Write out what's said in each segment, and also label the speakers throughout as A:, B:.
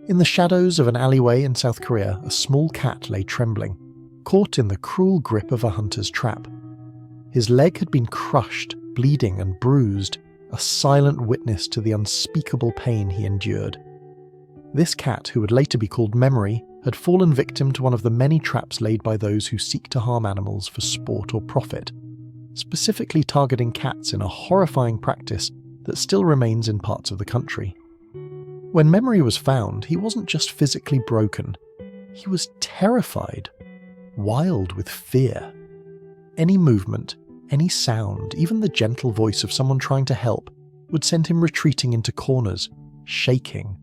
A: In the shadows of an alleyway in South Korea, a small cat lay trembling, caught in the cruel grip of a hunter's trap. His leg had been crushed, bleeding and bruised, a silent witness to the unspeakable pain he endured. This cat, who would later be called Memory, had fallen victim to one of the many traps laid by those who seek to harm animals for sport or profit, specifically targeting cats in a horrifying practice that still remains in parts of the country. When Memory was found, he wasn't just physically broken, he was terrified, wild with fear. Any movement, any sound, even the gentle voice of someone trying to help, would send him retreating into corners, shaking.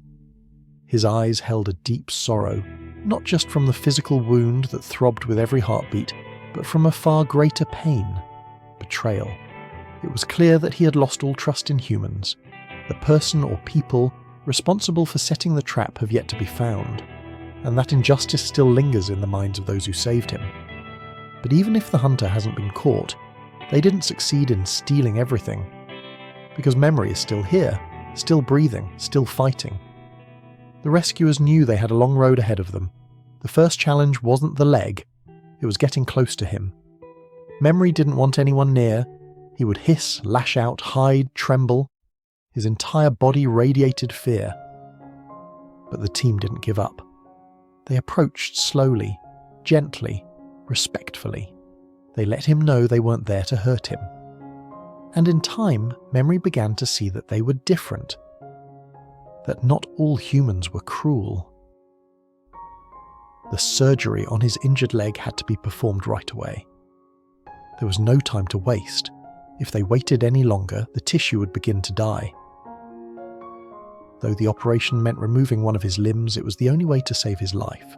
A: His eyes held a deep sorrow, not just from the physical wound that throbbed with every heartbeat, but from a far greater pain, betrayal. It was clear that he had lost all trust in humans. The person or people responsible for setting the trap have yet to be found, and that injustice still lingers in the minds of those who saved him. But even if the hunter hasn't been caught, they didn't succeed in stealing everything, because Memory is still here, still breathing, still fighting. The rescuers knew they had a long road ahead of them. The first challenge wasn't the leg, it was getting close to him. Memory didn't want anyone near. He would hiss, lash out, hide, tremble. His entire body radiated fear. But the team didn't give up. They approached slowly, gently, respectfully. They let him know they weren't there to hurt him. And in time, Memory began to see that they were different. That not all humans were cruel. The surgery on his injured leg had to be performed right away. There was no time to waste. If they waited any longer, the tissue would begin to die. Though the operation meant removing one of his limbs, it was the only way to save his life.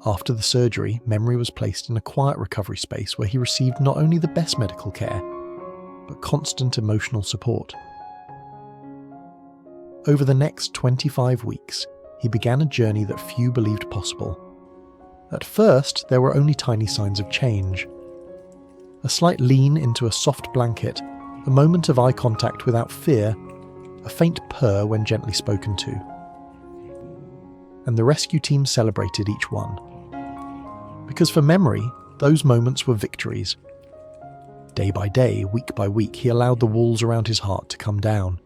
A: After the surgery, Memory was placed in a quiet recovery space where he received not only the best medical care, but constant emotional support. Over the next 25 weeks, he began a journey that few believed possible. At first, there were only tiny signs of change. A slight lean into a soft blanket, a moment of eye contact without fear, a faint purr when gently spoken to. And the rescue team celebrated each one. Because for Memory, those moments were victories. Day by day, week by week, he allowed the walls around his heart to come down.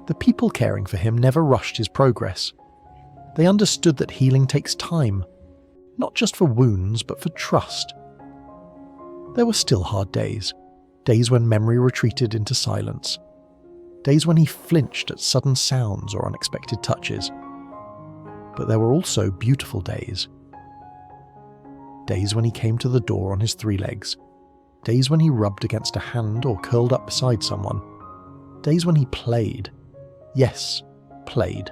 A: The people caring for him never rushed his progress. They understood that healing takes time, not just for wounds, but for trust. There were still hard days, days when Memory retreated into silence, days when he flinched at sudden sounds or unexpected touches. But there were also beautiful days. Days when he came to the door on his 3 legs, days when he rubbed against a hand or curled up beside someone, days when he played. Yes, played.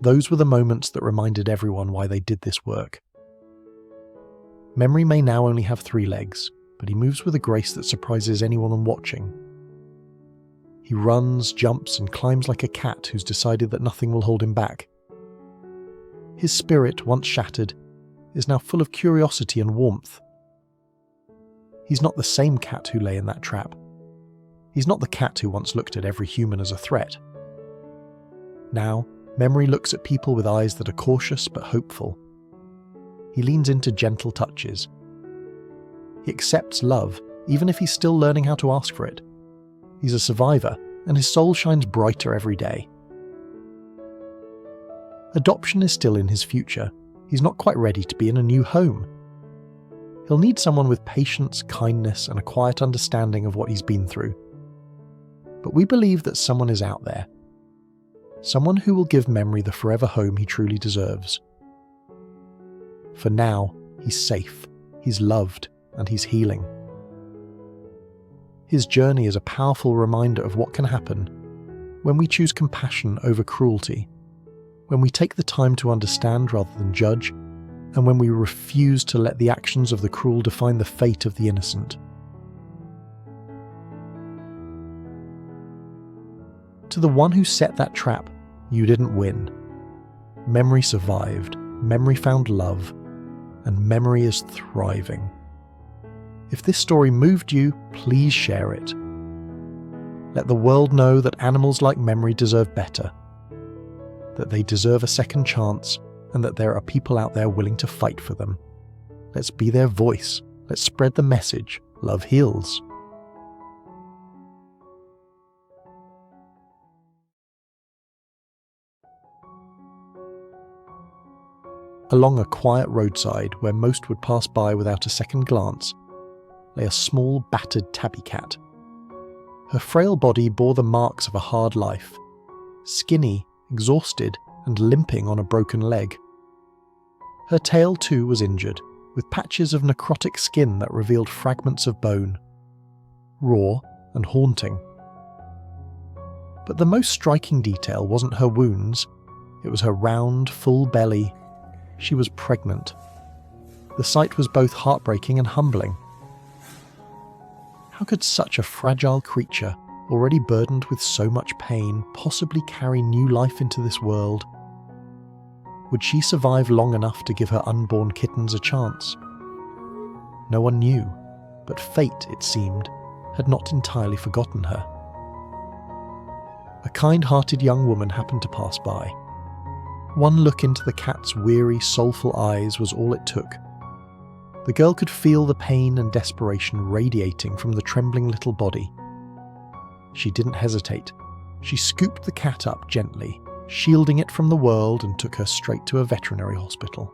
A: Those were the moments that reminded everyone why they did this work. Memory may now only have 3 legs, but he moves with a grace that surprises anyone watching. He runs, jumps, and climbs like a cat who's decided that nothing will hold him back. His spirit, once shattered, is now full of curiosity and warmth. He's not the same cat who lay in that trap. He's not the cat who once looked at every human as a threat. Now, Memory looks at people with eyes that are cautious but hopeful. He leans into gentle touches. He accepts love, even if he's still learning how to ask for it. He's a survivor, and his soul shines brighter every day. Adoption is still in his future. He's not quite ready to be in a new home. He'll need someone with patience, kindness, and a quiet understanding of what he's been through. But we believe that someone is out there. Someone who will give Memory the forever home he truly deserves. For now, he's safe, he's loved, and he's healing. His journey is a powerful reminder of what can happen when we choose compassion over cruelty, when we take the time to understand rather than judge, and when we refuse to let the actions of the cruel define the fate of the innocent. To the one who set that trap, you didn't win. Memory survived, Memory found love, and Memory is thriving. If this story moved you, please share it. Let the world know that animals like Memory deserve better, that they deserve a second chance, and that there are people out there willing to fight for them. Let's be their voice. Let's spread the message. Love heals. Along a quiet roadside where most would pass by without a second glance, lay a small, battered tabby cat. Her frail body bore the marks of a hard life, skinny, exhausted, and limping on a broken leg. Her tail too was injured, with patches of necrotic skin that revealed fragments of bone, raw and haunting. But the most striking detail wasn't her wounds, it was her round, full belly. She was pregnant. The sight was both heartbreaking and humbling. How could such a fragile creature, already burdened with so much pain, possibly carry new life into this world? Would she survive long enough to give her unborn kittens a chance? No one knew, but fate, it seemed, had not entirely forgotten her. A kind-hearted young woman happened to pass by. One look into the cat's weary, soulful eyes was all it took. The girl could feel the pain and desperation radiating from the trembling little body. She didn't hesitate. She scooped the cat up gently, shielding it from the world, and took her straight to a veterinary hospital.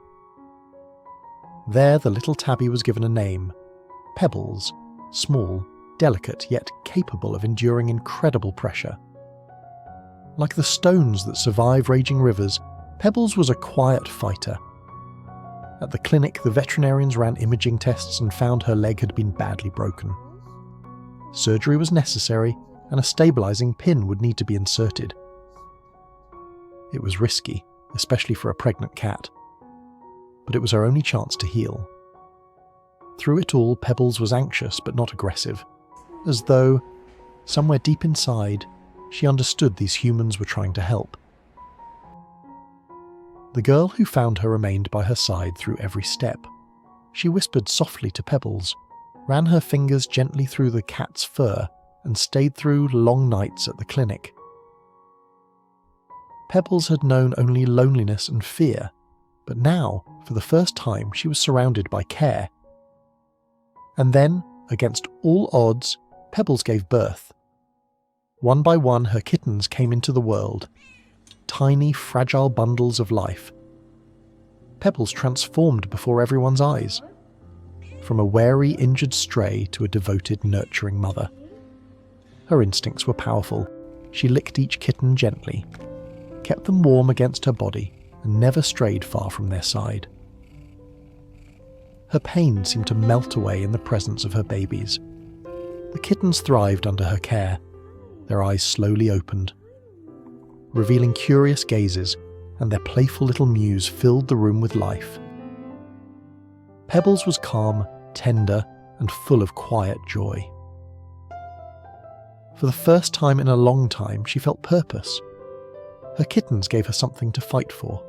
A: There the little tabby was given a name, Pebbles, small, delicate, yet capable of enduring incredible pressure. Like the stones that survive raging rivers, Pebbles was a quiet fighter. At the clinic, the veterinarians ran imaging tests and found her leg had been badly broken. Surgery was necessary, and a stabilizing pin would need to be inserted. It was risky, especially for a pregnant cat, but it was her only chance to heal. Through it all, Pebbles was anxious but not aggressive, as though, somewhere deep inside, she understood these humans were trying to help. The girl who found her remained by her side through every step. She whispered softly to Pebbles, ran her fingers gently through the cat's fur, and stayed through long nights at the clinic. Pebbles had known only loneliness and fear, but now, for the first time, she was surrounded by care. And then, against all odds, Pebbles gave birth. One by one, her kittens came into the world, tiny, fragile bundles of life. Pebbles transformed before everyone's eyes, from a wary, injured stray to a devoted, nurturing mother. Her instincts were powerful. She licked each kitten gently, kept them warm against her body, and never strayed far from their side. Her pain seemed to melt away in the presence of her babies. The kittens thrived under her care. Their eyes slowly opened, revealing curious gazes, and their playful little mews filled the room with life. Pebbles was calm, tender, and full of quiet joy. For the first time in a long time, she felt purpose. Her kittens gave her something to fight for.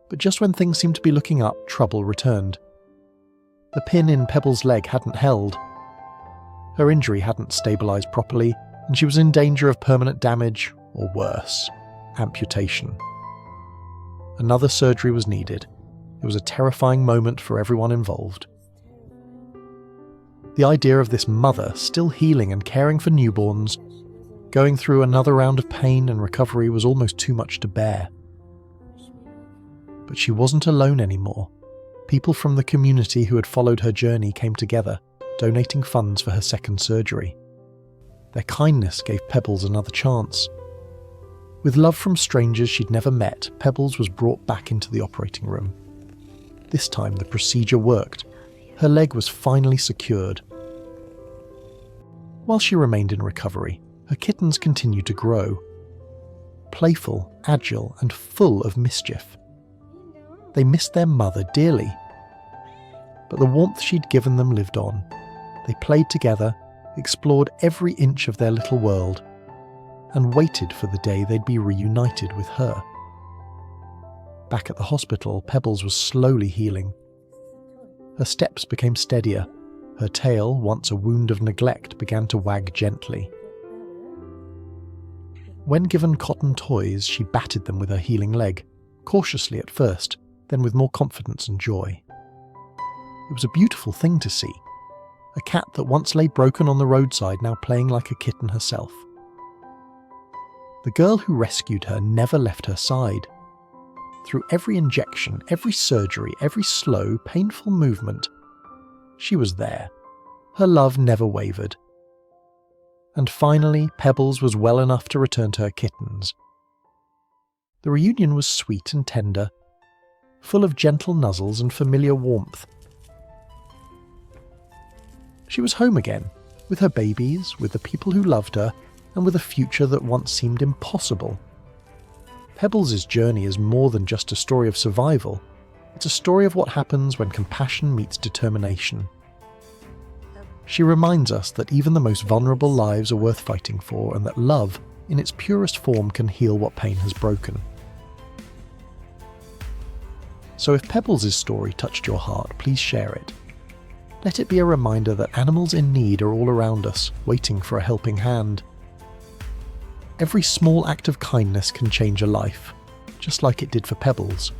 A: But just when things seemed to be looking up, trouble returned. The pin in Pebbles' leg hadn't held. Her injury hadn't stabilized properly, and she was in danger of permanent damage, or worse, amputation. Another surgery was needed. It was a terrifying moment for everyone involved. The idea of this mother still healing and caring for newborns, going through another round of pain and recovery, was almost too much to bear. But she wasn't alone anymore. People from the community who had followed her journey came together, donating funds for her second surgery. Their kindness gave Pebbles another chance. With love from strangers she'd never met, Pebbles was brought back into the operating room. This time the procedure worked. Her leg was finally secured. While she remained in recovery, her kittens continued to grow. Playful, agile, and full of mischief. They missed their mother dearly. But the warmth she'd given them lived on. They played together, explored every inch of their little world, and waited for the day they'd be reunited with her. Back at the hospital, Pebbles was slowly healing. Her steps became steadier. Her tail, once a wound of neglect, began to wag gently. When given cotton toys, she batted them with her healing leg, cautiously at first, then with more confidence and joy. It was a beautiful thing to see. A cat that once lay broken on the roadside now playing like a kitten herself. The girl who rescued her never left her side. Through every injection, every surgery, every slow, painful movement, she was there. Her love never wavered. And finally, Pebbles was well enough to return to her kittens. The reunion was sweet and tender, full of gentle nuzzles and familiar warmth. She was home again, with her babies, with the people who loved her, and with a future that once seemed impossible. Pebbles' journey is more than just a story of survival. It's a story of what happens when compassion meets determination. She reminds us that even the most vulnerable lives are worth fighting for, and that love, in its purest form, can heal what pain has broken. So if Pebbles' story touched your heart, please share it. Let it be a reminder that animals in need are all around us, waiting for a helping hand. Every small act of kindness can change a life, just like it did for Pebbles.